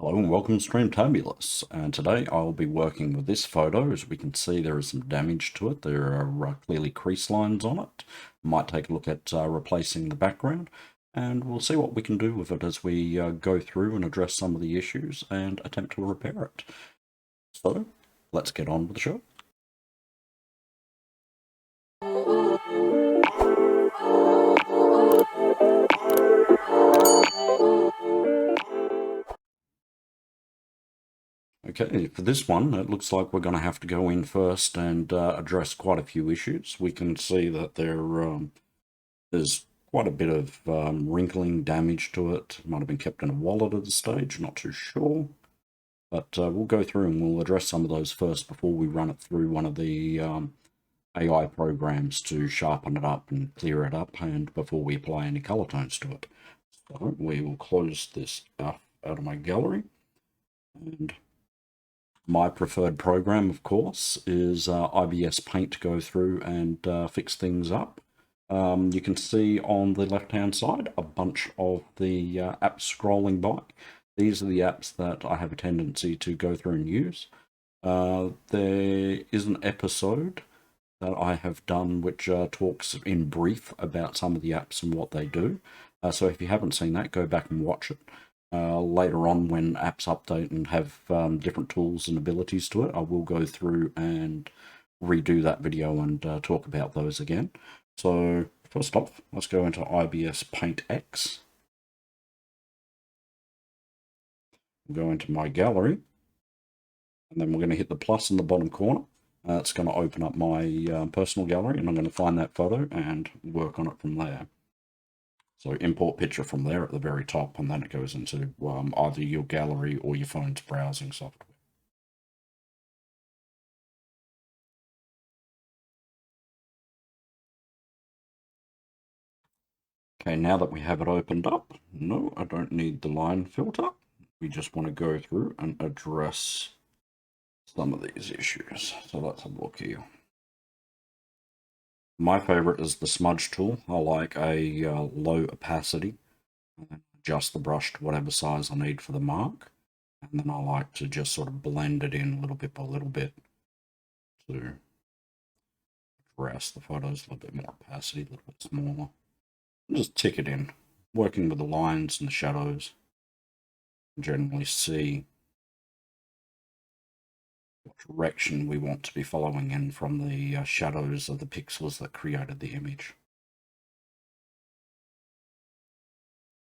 Hello and welcome to Streamtabulous, and today I'll be working with this photo. As we can see, there is some damage to it. There are clearly crease lines on it. Might take a look at replacing the background, and we'll see what we can do with it as we go through and address some of the issues and attempt to repair it. So let's get on with the show. Okay, for this one, it looks like we're going to have to go in first and address quite a few issues. We can see that there's quite a bit of wrinkling damage to it. Might have been kept in a wallet at the stage, not too sure. But we'll go through and we'll address some of those first before we run it through one of the AI programs to sharpen it up and clear it up, and before we apply any color tones to it. So we will close this out of my gallery. And my preferred program, of course, is IBS Paint to go through and fix things up. You can see on the left-hand side a bunch of the apps scrolling by. These are the apps that I have a tendency to go through and use. There is an episode that I have done which talks in brief about some of the apps and what they do. So if you haven't seen that, go back and watch it. Later on, when apps update and have different tools and abilities to it, I will go through and redo that video and talk about those again. So first off, let's go into IBS Paint X. We'll go into my gallery, and then we're going to hit the plus in the bottom corner. It's going to open up my personal gallery, and I'm going to find that photo and work on it from there. So import picture from there at the very top, and then it goes into either your gallery or your phone's browsing software. Okay, now that we have it opened up, no, I don't need the line filter. We just want to go through and address some of these issues. So let's have a look here. My favorite is the smudge tool. I like a low opacity. Adjust the brush to whatever size I need for the mark. And then I like to just sort of blend it in little bit by little bit to address the photos a little bit more opacity, a little bit smaller. And just tick it in, working with the lines and the shadows. Generally see what direction we want to be following in from the shadows of the pixels that created the image.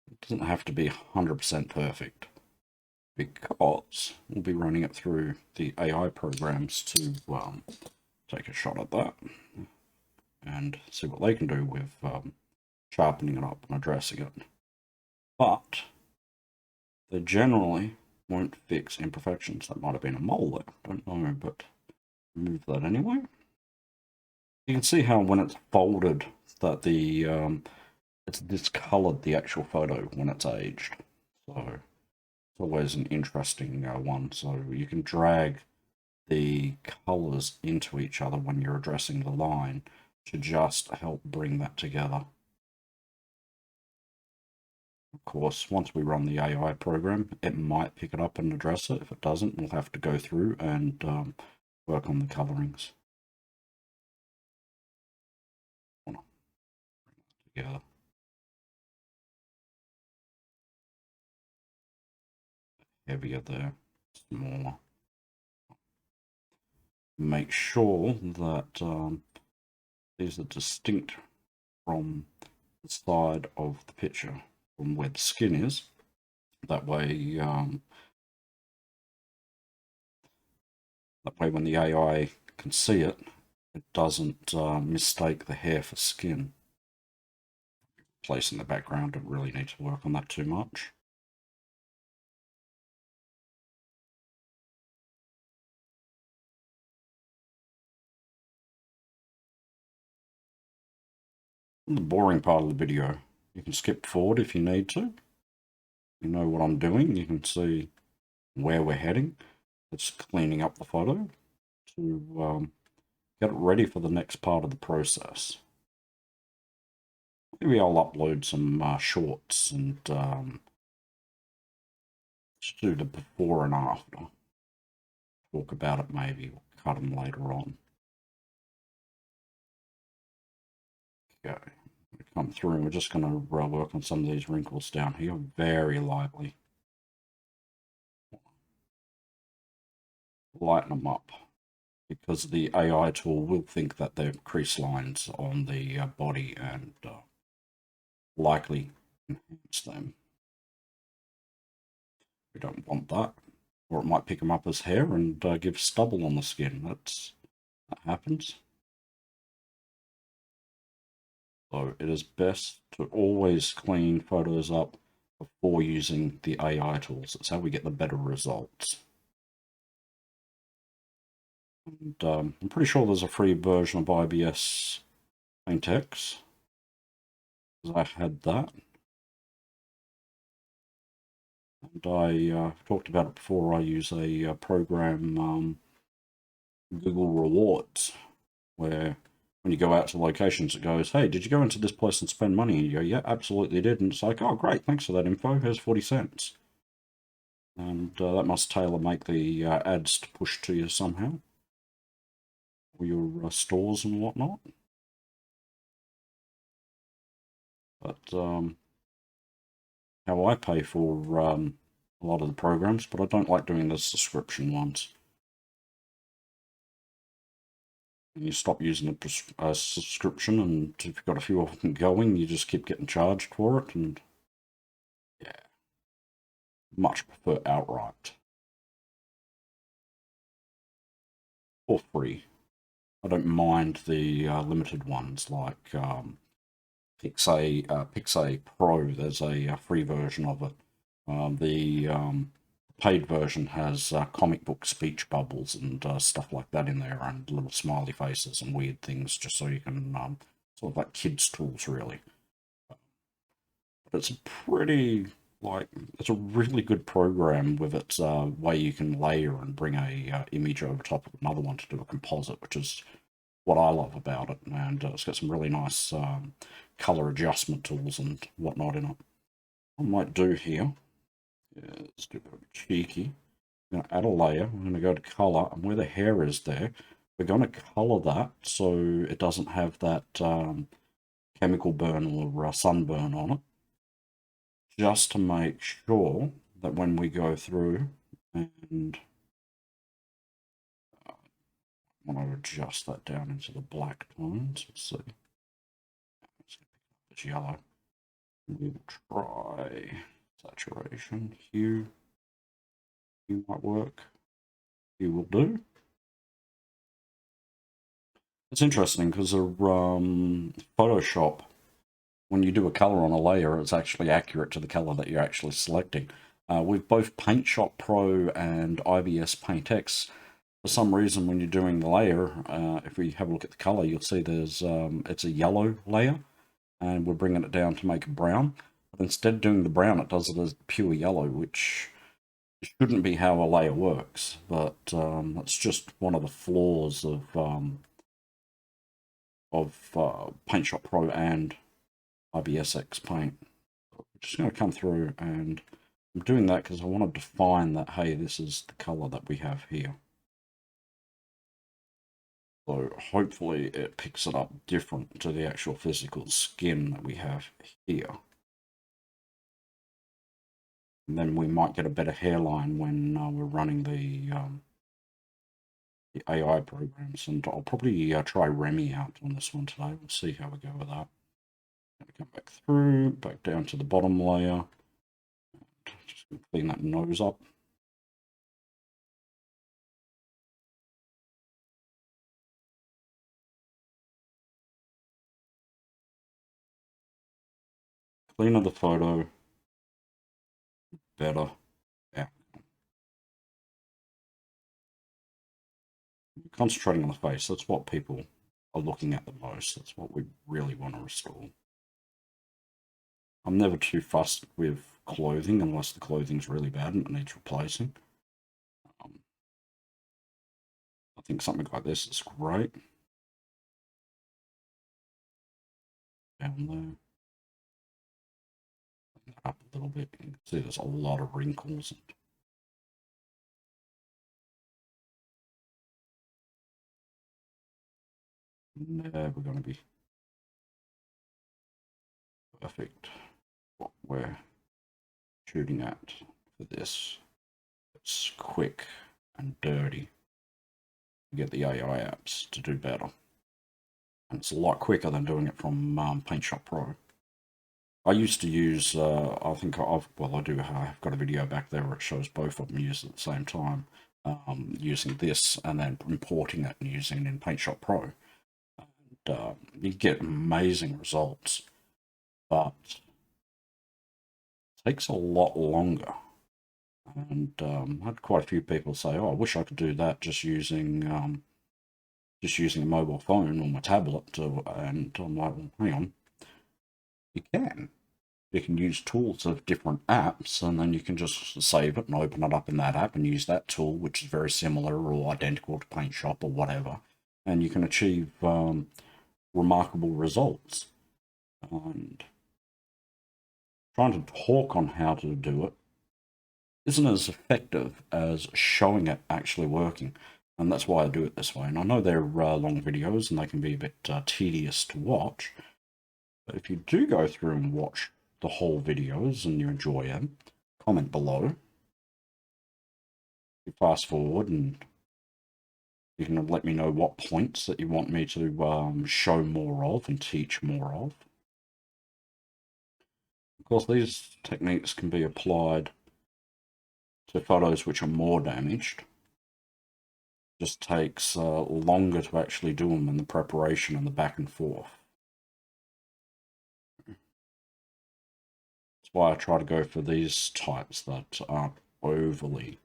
It doesn't have to be 100% perfect, because we'll be running it through the AI programs to take a shot at that and see what they can do with sharpening it up and addressing it. But they generally won't fix imperfections. That might have been a mole there, don't know, but remove that anyway. You can see how when it's folded that the it's discolored the actual photo when it's aged. So it's always an interesting one. So you can drag the colors into each other when you're addressing the line to just help bring that together. Of course, once we run the AI program, it might pick it up and address it. If it doesn't, we'll have to go through and work on the colorings. Bring that together. Heavier there, smaller. Make sure that these are distinct from the side of the picture, from where the skin is. That way, when the AI can see it, it doesn't mistake the hair for skin. Placing the background, don't really need to work on that too much. The boring part of the video, you can skip forward if you need to. You know what I'm doing. You can see where we're heading. It's cleaning up the photo to get it ready for the next part of the process. Maybe I'll upload some shorts and Let's do the before and after. Talk about it maybe, we'll cut them later on. Okay, come through and we're just going to work on some of these wrinkles down here, very lightly. Lighten them up, because the AI tool will think that they're crease lines on the body and likely enhance them. We don't want that, or it might pick them up as hair and give stubble on the skin. That happens. So it is best to always clean photos up before using the AI tools. That's how we get the better results. And I'm pretty sure there's a free version of IBS PaintX, because I had that. And I talked about it before. I use a program, Google Rewards, where when you go out to locations, it goes, hey, did you go into this place and spend money? And you go, yeah, absolutely did. And it's like, oh, great, thanks for that info. Here's 40 cents. And that must tailor make the ads to push to you somehow, or your stores and whatnot. But how I pay for a lot of the programs, but I don't like doing the subscription ones. You stop using a subscription, and if you've got a few of them going, you just keep getting charged for it, and yeah, much prefer outright. Or free. I don't mind the limited ones like Pixay Pro. There's a free version of it. The paid version has comic book speech bubbles and stuff like that in there, and little smiley faces and weird things, just so you can sort of like kids' tools, really. But it's a pretty it's a really good program with its way you can layer and bring a image over top of another one to do a composite, which is what I love about it. And it's got some really nice color adjustment tools and whatnot in it. What I might do here is do a bit of cheeky. I'm going to add a layer. I'm going to go to color, and where the hair is there, we're going to color that so it doesn't have that chemical burn or sunburn on it, just to make sure that when we go through and I want to adjust that down into the black tones. Let's see. It's yellow. We will try saturation. Hue might work. Hue will do. It's interesting because Photoshop, when you do a color on a layer, it's actually accurate to the color that you're actually selecting. With both PaintShop Pro and IBS PaintX, for some reason, when you're doing the layer, if we have a look at the color, you'll see there's it's a yellow layer, and we're bringing it down to make it brown. But instead of doing the brown, it does it as pure yellow, which shouldn't be how a layer works. But that's just one of the flaws of PaintShop Pro and IBSX Paint. We're just going to come through, and I'm doing that because I want to define that, hey, this is the color that we have here. So hopefully it picks it up different to the actual physical skin that we have here. And then we might get a better hairline when we're running the AI programs. And I'll probably try Remy out on this one today. We'll see how we go with that. Come back through, back down to the bottom layer. Just clean that nose up. Cleaner the photo, better outcome. Concentrating on the face, that's what people are looking at the most. That's what we really want to restore. I'm never too fussed with clothing unless the clothing's really bad and it needs replacing. I think something like this is great. Down there. Bring that up a little bit. You can see there's a lot of wrinkles. never going to be perfect what we're shooting at for this. It's quick and dirty. You get the AI apps to do better. And it's a lot quicker than doing it from PaintShop Pro. I used to use, I think I've got a video back there where it shows both of them used at the same time, using this and then importing it and using it in PaintShop Pro. And you get amazing results, but it takes a lot longer. And I had quite a few people say, "Oh, I wish I could do that just using a mobile phone or my tablet." And I'm like, well, hang on, you can. You can use tools of different apps, and then you can just save it and open it up in that app and use that tool, which is very similar or identical to PaintShop or whatever, and you can achieve remarkable results. And trying to talk on how to do it isn't as effective as showing it actually working, and that's why I do it this way. And I know they're long videos and they can be a bit tedious to watch, but if you do go through and watch the whole videos and you enjoy them, comment below. You fast forward and you can let me know what points that you want me to show more of and teach more of. Of course, these techniques can be applied to photos which are more damaged. It just takes longer to actually do them in the preparation and the back and forth. That's why I try to go for these types that aren't overly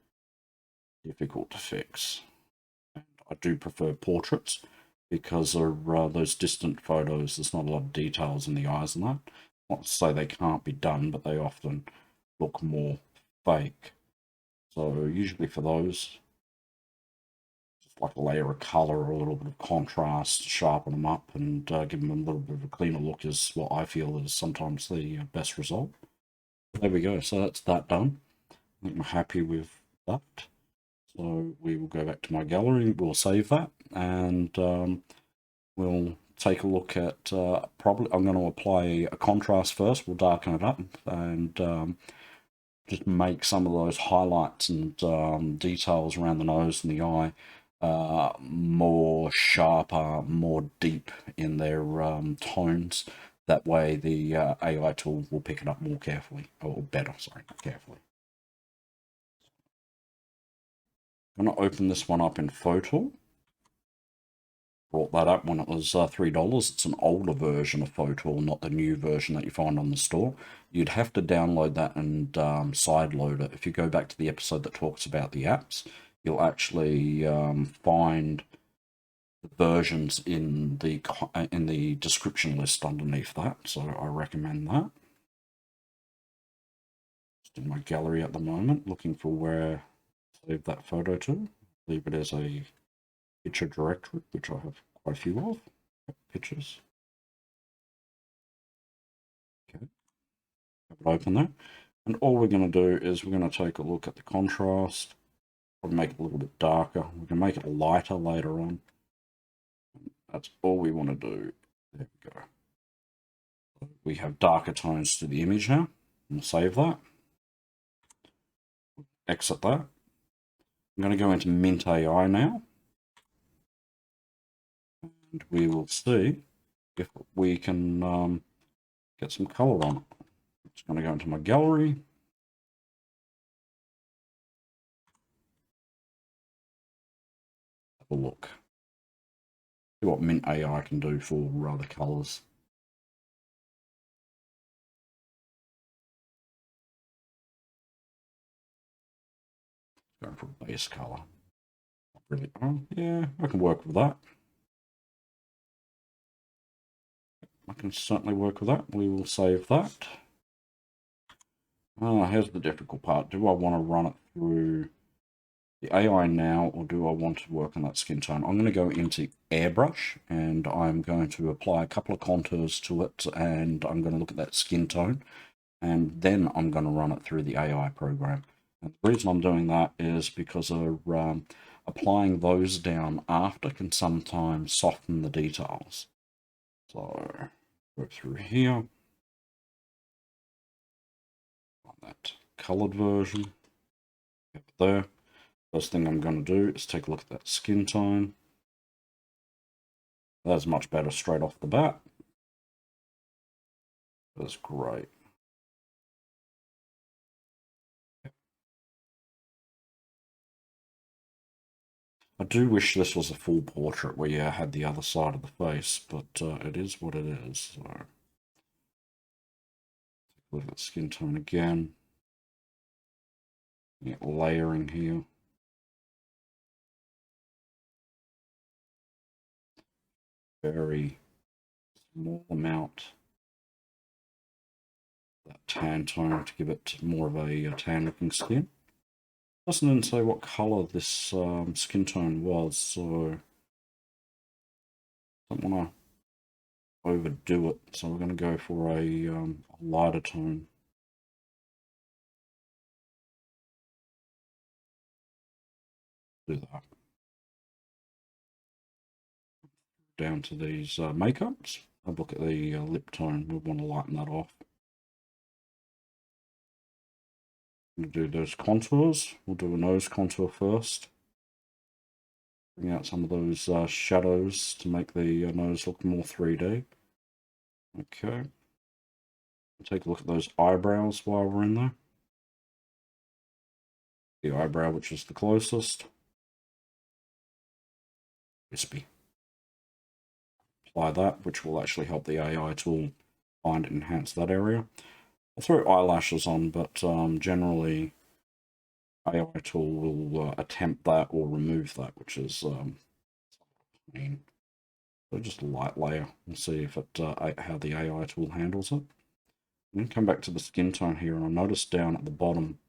difficult to fix. And I do prefer portraits because of those distant photos. There's not a lot of details in the eyes and that. Not to say they can't be done, but they often look more fake. So usually for those, just like a layer of color or a little bit of contrast, sharpen them up and give them a little bit of a cleaner look is what I feel is sometimes the best result. There we go. So that's that done. I think I'm happy with that. So we will go back to my gallery, we'll save that, and we'll take a look at, probably, I'm going to apply a contrast first, we'll darken it up, and just make some of those highlights and details around the nose and the eye more sharper, more deep in their tones. That way the AI tool will pick it up more carefully, or better, sorry, not carefully. I'm going to open this one up in Photool. Brought that up when it was $3. It's an older version of Photool, not the new version that you find on the store. You'd have to download that and sideload it. If you go back to the episode that talks about the apps, you'll actually find the versions in the description list underneath that. So I recommend that. Just in my gallery at the moment, looking for where to save that photo to. Leave it as a picture directory, which I have quite a few of. Pictures. Okay. Have it open there. And all we're going to do is we're going to take a look at the contrast. Probably make it a little bit darker. We can make it lighter later on. That's all we want to do. There we go. We have darker tones to the image now. We'll save that. Exit that. I'm going to go into Mint AI now. And we will see if we can get some color on it. I'm just going to go into my gallery. Have a look. See what Mint AI can do for the colors. Going for a base color. Not really. Oh, yeah, I can work with that. I can certainly work with that. We will save that. Here's the difficult part. Do I want to run it through the AI now, or do I want to work on that skin tone? I'm going to go into Airbrush, and I'm going to apply a couple of contours to it, and I'm going to look at that skin tone, and then I'm going to run it through the AI program. And the reason I'm doing that is because a applying those down after can sometimes soften the details. So go through here, on that colored version, there. First thing I'm going to do is take a look at that skin tone. That's much better straight off the bat. That's great. I do wish this was a full portrait where you had the other side of the face, but it is what it is. So, look at the skin tone again. Yeah, layering here. Very small amount. That tan tone to give it more of a tan looking skin. Doesn't even say what color this skin tone was, so I don't want to overdo it. So we're going to go for a lighter tone. Do that. Down to these makeups. Have a look at the lip tone. We want to lighten that off. We'll do those contours. We'll do a nose contour first. Bring out some of those shadows to make the nose look more 3D. Okay. Take a look at those eyebrows while we're in there. The eyebrow, which is the closest. Crispy. Apply that, which will actually help the AI tool find and enhance that area. I'll throw eyelashes on, but generally AI tool will attempt that or remove that, which is mean. So just a light layer. We'll see if it how the AI tool handles it. Then come back to the skin tone here, and I notice down at the bottom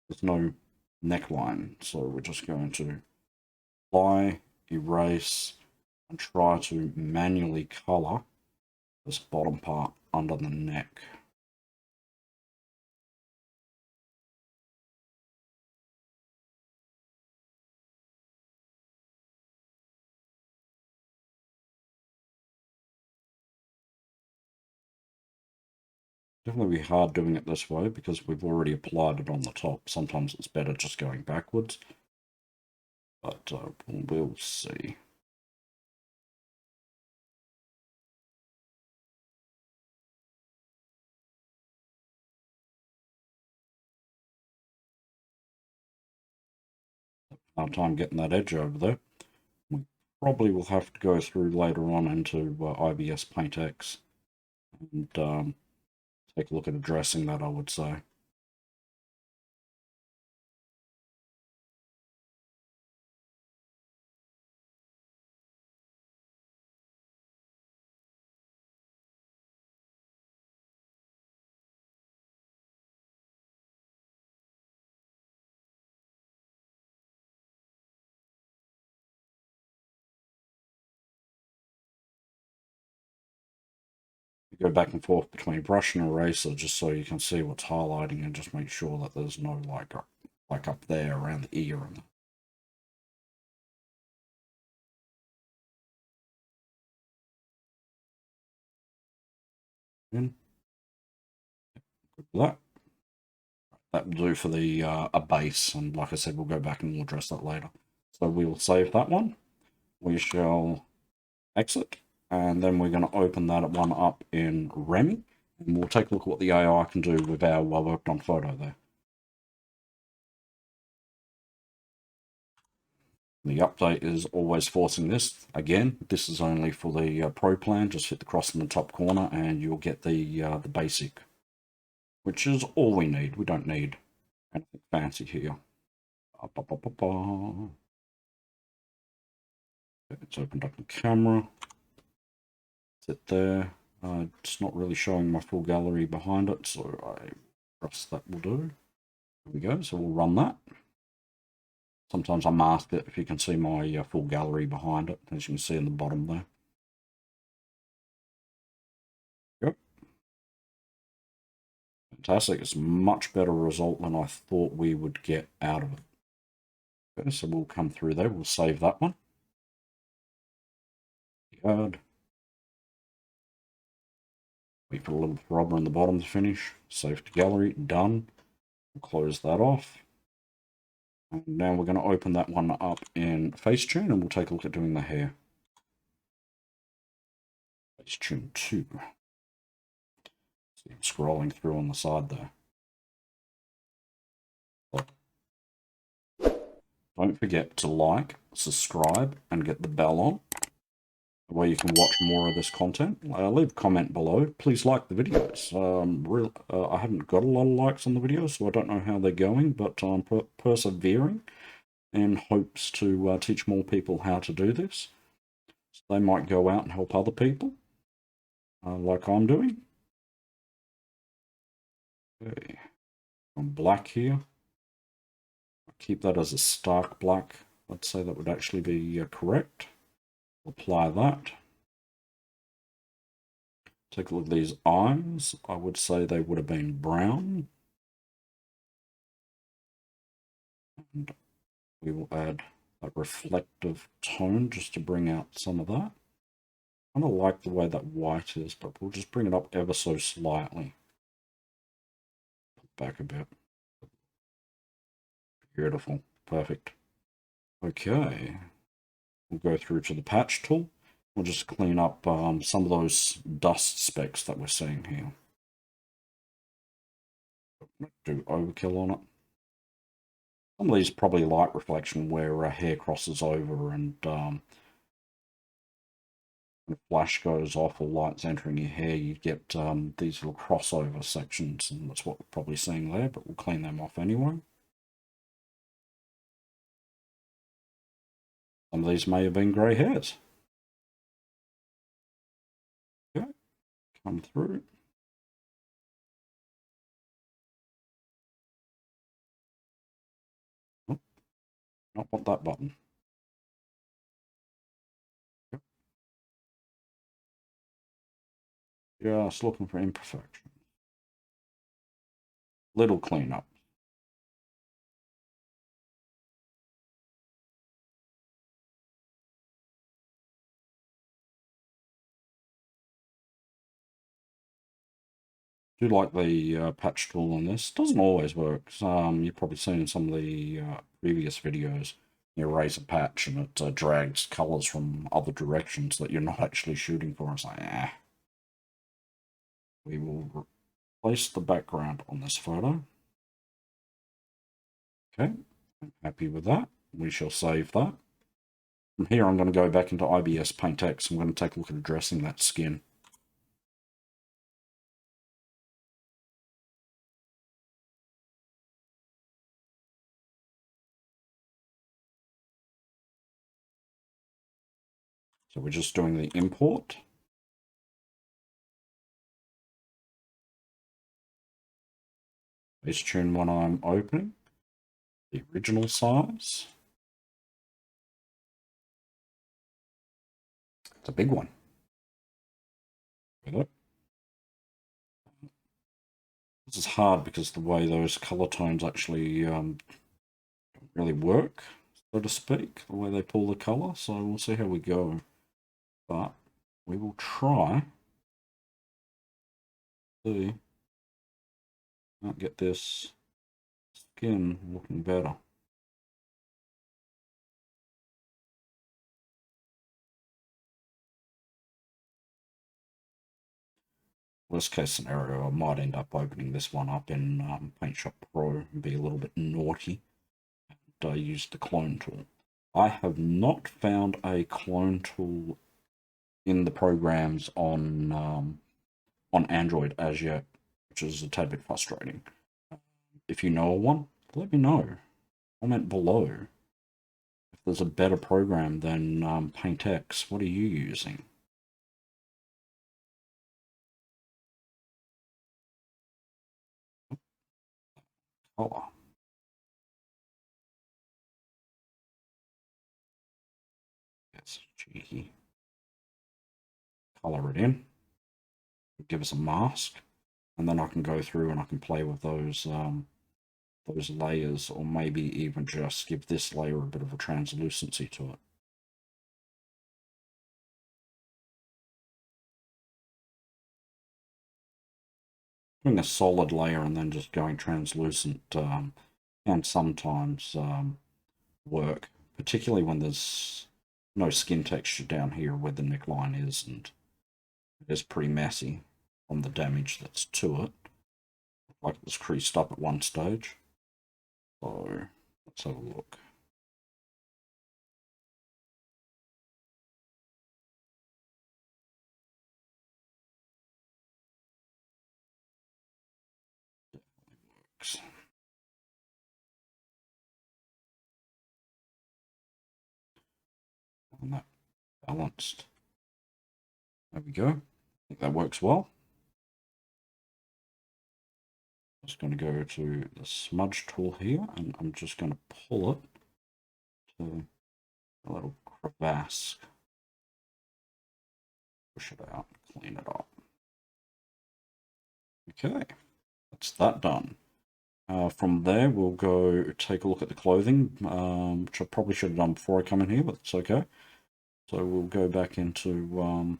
there's no neckline, so we're just going to apply, erase, and try to manually color this bottom part under the neck. Definitely be hard doing it this way because we've already applied it on the top. Sometimes it's better just going backwards, but we'll see. Hard time getting that edge over there. We probably will have to go through later on into IBS Paint X and take a look at addressing that, I would say. Go back and forth between brush and eraser just so you can see what's highlighting and just make sure that there's no like up there around the ear and in. Good for that. That will do for the a base, and like I said, we'll go back and we'll address that later. So we will save that one. We shall exit, and then we're going to open that one up in Remy, and we'll take a look at what the AI can do with our well worked on photo there. The update is always forcing this. Again, this is only for the Pro plan. Just hit the cross in the top corner and you'll get the basic, which is all we need. We don't need anything fancy here. It's opened up the camera. Sit there. It's not really showing my full gallery behind it, so I trust that will do. There we go. So we'll run that. Sometimes I mask it if you can see my full gallery behind it, as you can see in the bottom there. Yep. Fantastic. It's a much better result than I thought we would get out of it. Okay, so we'll come through there. We'll save that one. Good. Wait for a little throbber on the bottom to finish. Save to gallery. Done. We'll close that off. And now we're going to open that one up in Facetune, and we'll take a look at doing the hair. Facetune 2. See, I'm scrolling through on the side there. Don't forget to like, subscribe, and get the bell on, where you can watch more of this content. Leave a comment below. Please like the videos. I haven't got a lot of likes on the videos, so I don't know how they're going, but I'm persevering in hopes to teach more people how to do this. So they might go out and help other people, like I'm doing. Okay, on black here. I'll keep that as a stark black. Let's say that would actually be correct. Apply that. Take a look at these eyes. I would say they would have been brown. And we will add that reflective tone just to bring out some of that. I kind of like the way that white is, but we'll just bring it up ever so slightly. Back a bit. Beautiful. Perfect. Okay. We'll go through to the patch tool. We'll just clean up some of those dust specks that we're seeing here. Do overkill on it. Some of these probably light reflection where hair crosses over and when flash goes off or light's entering your hair, you get these little crossover sections, and that's what we're probably seeing there, but we'll clean them off anyway. Some of these may have been grey hairs. Okay, come through. Oh, not want that button. Okay. Just looking for imperfection. Little cleanup. Do like the patch tool on this. Doesn't always work. You've probably seen in some of the previous videos. You erase a patch and it drags colors from other directions that you're not actually shooting for. It's like, eh. We will replace the background on this photo. Okay, I'm happy with that. We shall save that. From here, I'm going to go back into IBS Paint X. I'm going to take a look at addressing that skin. So we're just doing the import. Facetune one I'm opening. The original size. It's a big one. With it. This is hard because the way those color tones actually don't really work, so to speak, the way they pull the color. So we'll see how we go. But we will try to get this skin looking better. Worst case scenario, I might end up opening this one up in PaintShop Pro and be a little bit naughty and use the clone tool. I have not found a clone tool in the programs on Android as yet, which is a tad bit frustrating. If you know of one, let me know. Comment below. If there's a better program than PaintX, what are you using? Color. That's cheeky. Color it in. Give us a mask. And then I can go through and I can play with those those layers, or maybe even just give this layer a bit of a translucency to it. Doing a solid layer and then just going translucent can sometimes work, particularly when there's no skin texture down here where the neckline is, and it is pretty messy from the damage that's to it. Like it was creased up at one stage. So let's have a look. Works. And that balanced. There we go. I think that works well. Just going to go to the smudge tool here, and I'm just going to pull it to a little crevasse. Push it out, clean it up. Okay, that's that done. From there, we'll go take a look at the clothing, which I probably should have done before I come in here, but it's okay. So we'll go back into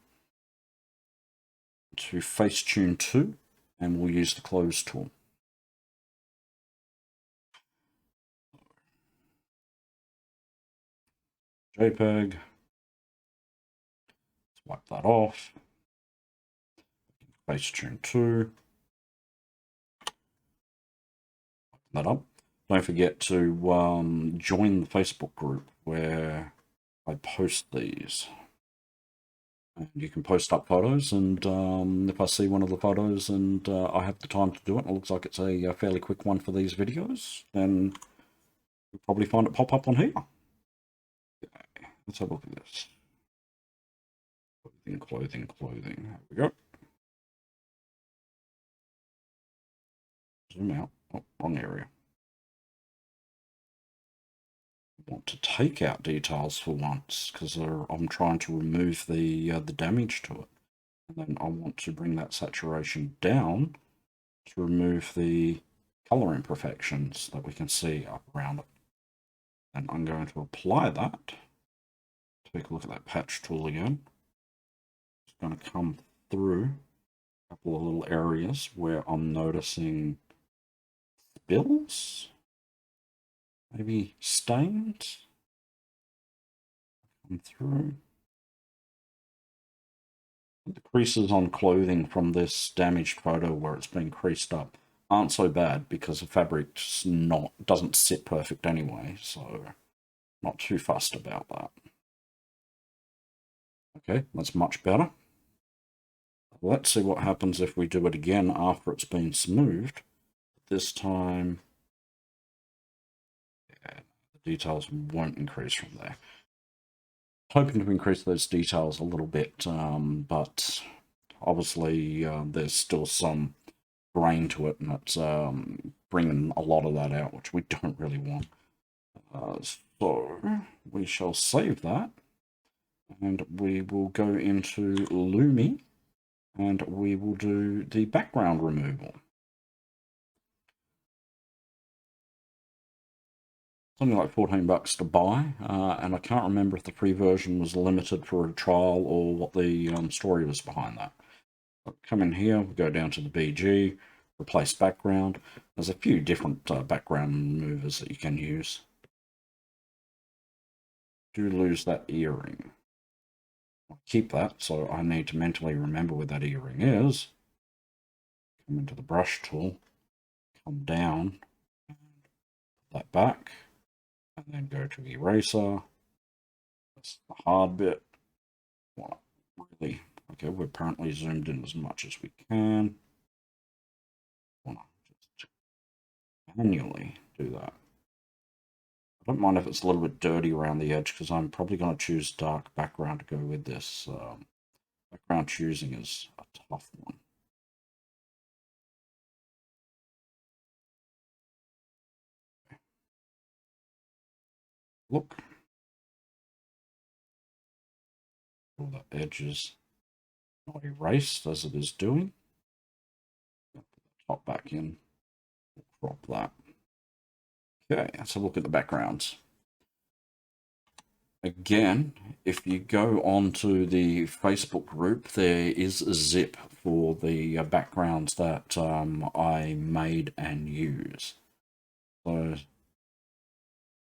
to Facetune 2, and we'll use the close tool. JPEG. Let's wipe that off. Facetune 2. Open that up. Don't forget to join the Facebook group where I post these. And you can post up photos, and if I see one of the photos and I have the time to do it, and it looks like it's a fairly quick one for these videos, then you'll probably find it pop up on here. Okay, let's have a look at this. Clothing. There we go. Zoom out. Oh, wrong area. I want to take out details for once because I'm trying to remove the damage to it, and then I want to bring that saturation down to remove the color imperfections that we can see up around it. And I'm going to apply that. Take a look at that patch tool again. It's going to come through a couple of little areas where I'm noticing spills, maybe stains come through. The creases on clothing from this damaged photo where it's been creased up aren't so bad because the fabric's doesn't sit perfect anyway, so not too fussed about that. Okay, that's much better. Let's see what happens if we do it again after it's been smoothed. This time, yeah, the details won't increase from there. Hoping to increase those details a little bit, but obviously there's still some grain to it, and it's bringing a lot of that out, which we don't really want. So we shall save that, and we will go into Lumi, and we will do the background removal. It's only like $14 to buy, and I can't remember if the free version was limited for a trial or what the story was behind that. But come in here, we go down to the BG, replace background. There's a few different background movers that you can use. Do lose that earring. I'll keep that, so I need to mentally remember where that earring is. Come into the brush tool, come down, and put that back, and then go to eraser. That's the hard bit. Well, really, okay, we're apparently zoomed in as much as we can. I want to just manually do that. I don't mind if it's a little bit dirty around the edge because I'm probably going to choose dark background to go with this. Background choosing is a tough one. Look. All the edges not erased as it is doing. Put the top back in. Crop that. Okay, let's have a look at the backgrounds. Again, if you go onto the Facebook group, there is a zip for the backgrounds that I made and use. So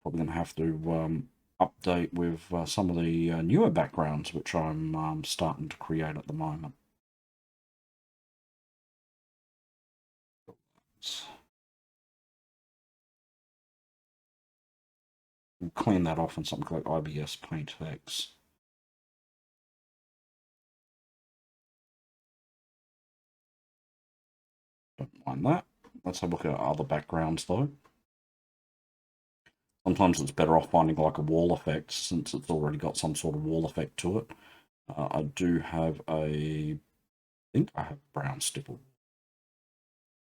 probably going to have to update with some of the newer backgrounds, which I'm starting to create at the moment. We'll clean that off in something like IBS PaintX. Don't mind that. Let's have a look at other backgrounds though. Sometimes it's better off finding like a wall effect since it's already got some sort of wall effect to it. I do have I think I have brown stipple.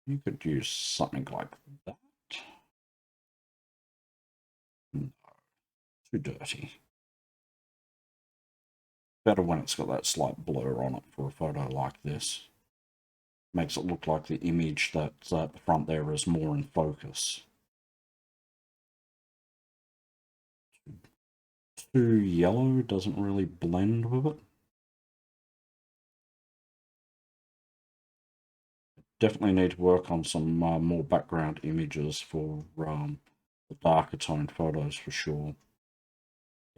You could use something like that. No, too dirty. Better when it's got that slight blur on it for a photo like this. Makes it look like the image that's at the front there is more in focus. Too yellow doesn't really blend with it. Definitely need to work on some more background images for the darker toned photos for sure.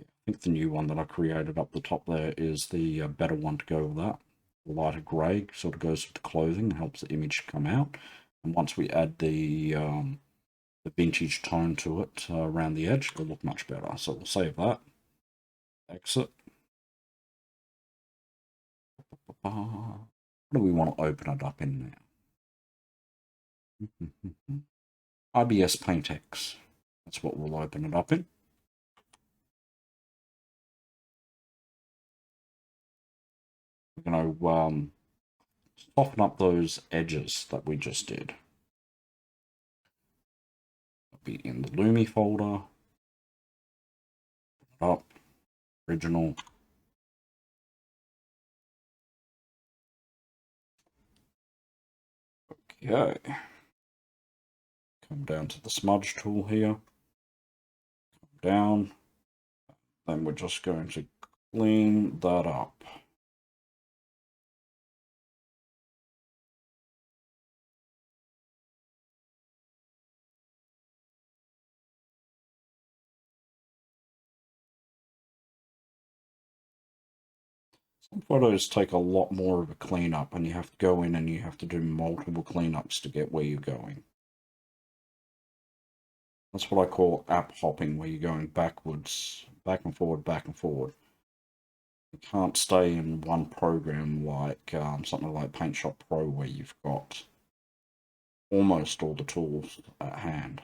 I think the new one that I created up the top there is the better one to go with that. The lighter grey sort of goes with the clothing and helps the image come out. And once we add the vintage tone to it around the edge, it'll look much better. So we'll save that. Exit. What do we want to open it up in now? IBS PaintX. That's what we'll open it up in. We're going to soften up those edges that we just did. It'll be in the Lumi folder. Up. Original. Okay. Come down to the smudge tool here. Come down. Then we're just going to clean that up. Some photos take a lot more of a cleanup, and you have to go in and you have to do multiple cleanups to get where you're going. That's what I call app hopping, where you're going backwards, back and forward, back and forward. You can't stay in one program like something like Paint Shop Pro, where you've got almost all the tools at hand.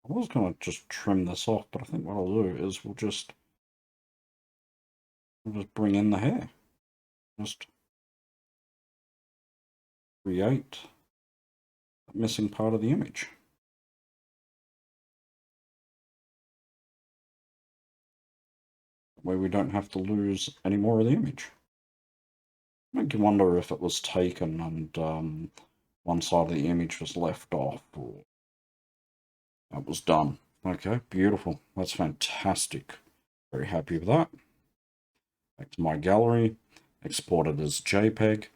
I was going to just trim this off, but I think what I'll do is we'll just bring in the hair. Just create that missing part of the image. That way we don't have to lose any more of the image. Make you wonder if it was taken and one side of the image was left off, or that was done. Okay, beautiful. That's fantastic. Very happy with that. Back to my gallery. Export it as JPEG.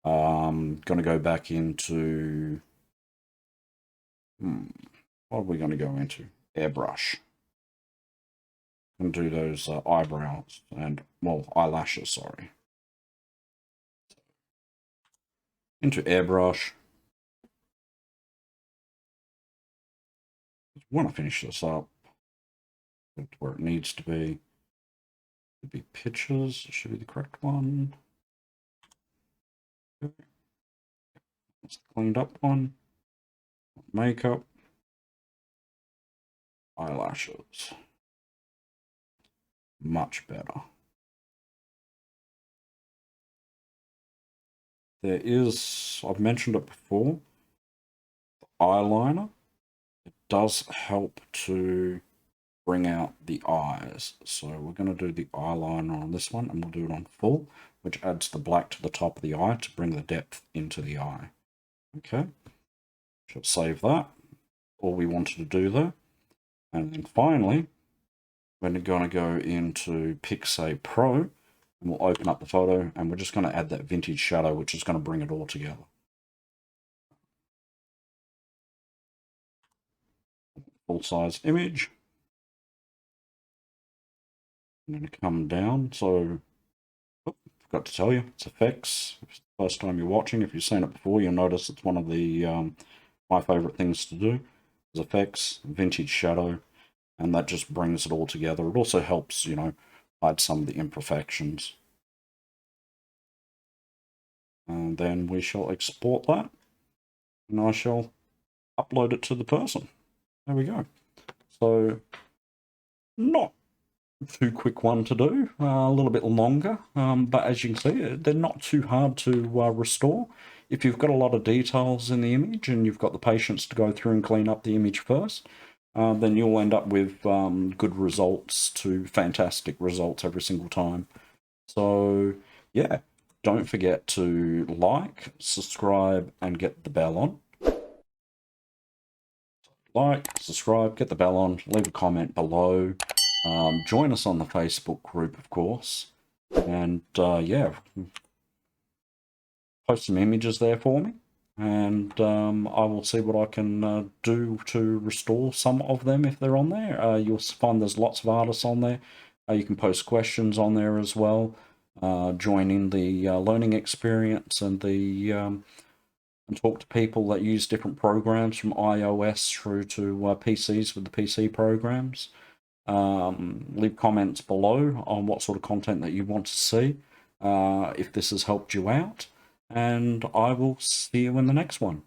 Going to go back into... what are we going to go into? Airbrush. And do those eyebrows and, well, eyelashes, sorry. Into Airbrush. I want to finish this up. Where it needs to be. Should be pictures. Should be the correct one. Okay. That's the cleaned up one. Makeup. eyelashes. Much better. There is, I've mentioned it before, eyeliner. It does help to bring out the eyes. So we're going to do the eyeliner on this one, and we'll do it on full, which adds the black to the top of the eye to bring the depth into the eye. Okay, should save that. All we wanted to do there. And then finally, we're going to go into Pixay Pro, and we'll open up the photo, and we're just going to add that vintage shadow, which is going to bring it all together. Full-size image. I'm going to come down, so forgot to tell you, it's effects. If it's the first time you're watching, if you've seen it before, you'll notice it's one of the my favorite things to do is effects, vintage shadow, and that just brings it all together. It also helps, you know, hide some of the imperfections. And then we shall export that, and I shall upload it to the person. There we go. So, not too quick one to do, a little bit longer, but as you can see, they're not too hard to restore. If you've got a lot of details in the image and you've got the patience to go through and clean up the image first, then you'll end up with good results to fantastic results every single time. So yeah, don't forget to like, subscribe, and get the bell on. Like, subscribe, get the bell on, leave a comment below. Join us on the Facebook group, of course, and yeah, post some images there for me, and I will see what I can do to restore some of them if they're on there. You'll find there's lots of artists on there. You can post questions on there as well. Join in the learning experience and the and talk to people that use different programs from iOS through to PCs with the PC programs. Leave comments below on what sort of content that you want to see, if this has helped you out, and I will see you in the next one.